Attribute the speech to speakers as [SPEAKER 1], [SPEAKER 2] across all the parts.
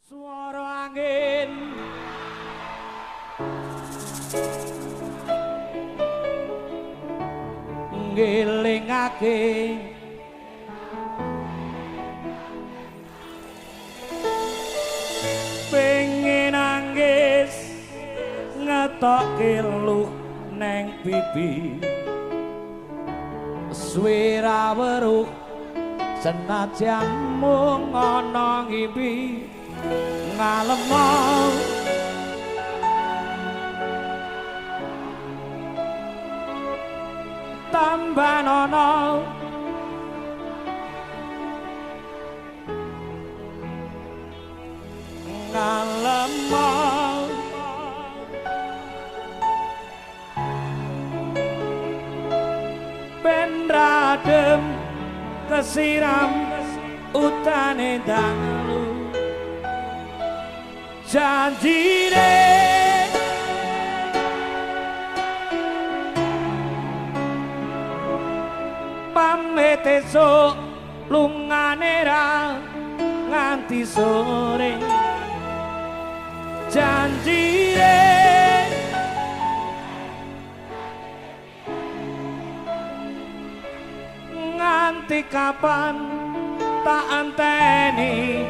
[SPEAKER 1] Suara angin ngelingake pengen nangis ngetokke luh neng pipi swira weruh senajan mung ana ngimpi ngalemo tambah nono ngalemo ben radem kesiram utane dalu janjine pamit esuk lungane ra nganti sore janjine nganti kapan tak anteni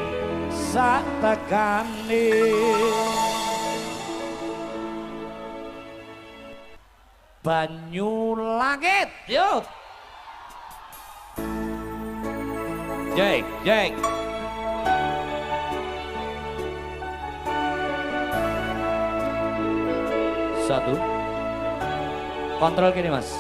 [SPEAKER 1] sak tekane banyu langit yuk Jake Jake satu kontrol gini mas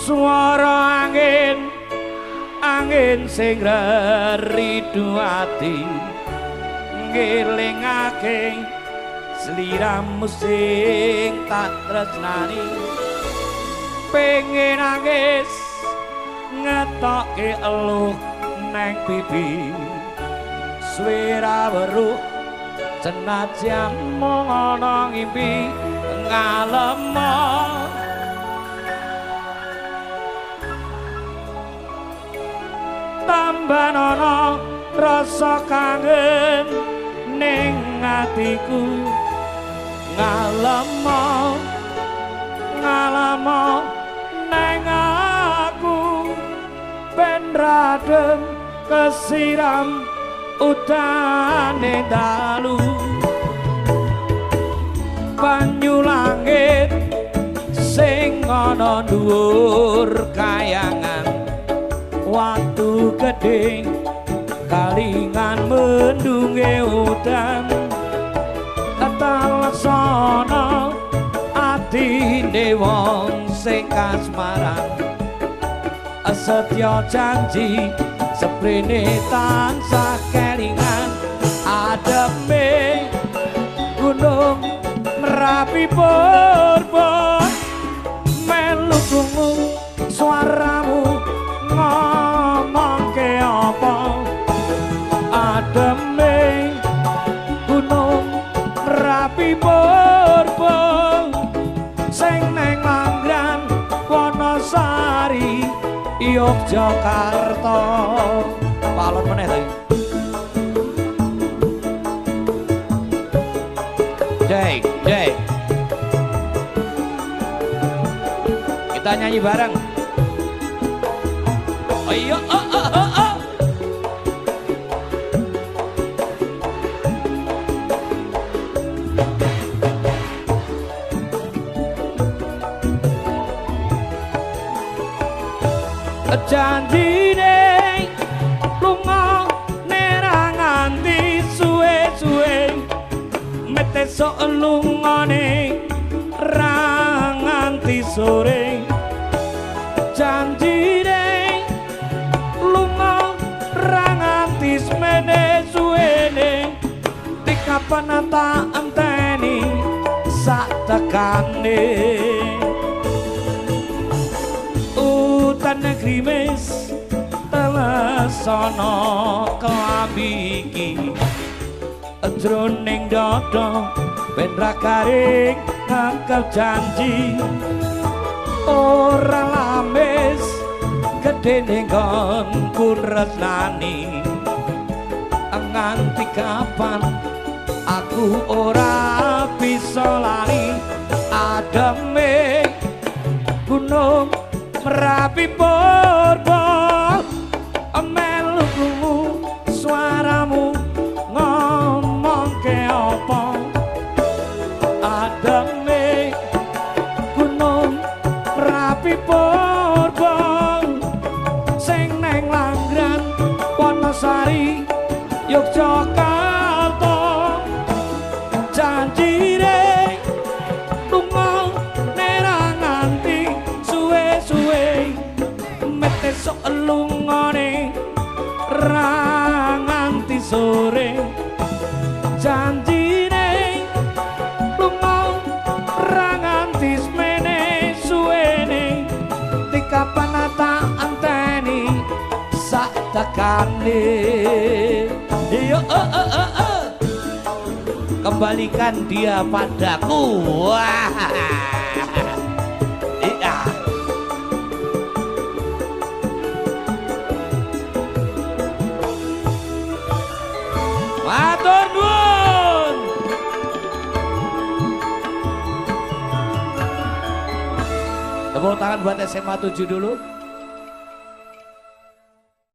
[SPEAKER 1] suara angin angin sing ridu ati ngelingake sliramu sing tak tresnani pengen nangis ngetokke eluh neng pipi swira weruh senajan mung ana ngimpi ngalemo tambah nono rasa kangen ning atiku ngalemo ngalemo neng aku ben radem kesiram utane dalu banyu langit sing ana dhuwur kayangan watu gedhe kalingan mendunge udan talasana atine wong sing kasmaran setya janji seprene tansah kelingan ademe gunung Merapi purba melu krungu suaramu ngomongke apa ademe gunung Merapi purba sing neng Mangran Wonosari Yogyakarta palon meneh ta Jai Jai kita nyanyi bareng ayo janjine lunga nerang nganti suwe-suwe metesok lungane ra nganti sore janjine lunga ra nganti semene suwene dikapan tak enteni sak tekane negeri mes telesana kelambi iki jroning dada ben ra garing ngangkel janji ora lamis gedene nggonku resnani nganti kapan aku ora bisa lali ademe gunung Merapi Purba melu krungu suaramu ngomong ke apa ademe gunung Merapi Purba sing neng Langgran Wonosari Yogyakarta janjine lunga nerang nganti suwe-suwe metesok lungane ra nganti sore janjine lunga ra nganti semene suwene dikapan tak anteni sak tekane. Yo, kembalikan dia padaku. Wah. Iya. Matur nuwun. Tepuk tangan buat SMA 7 dulu.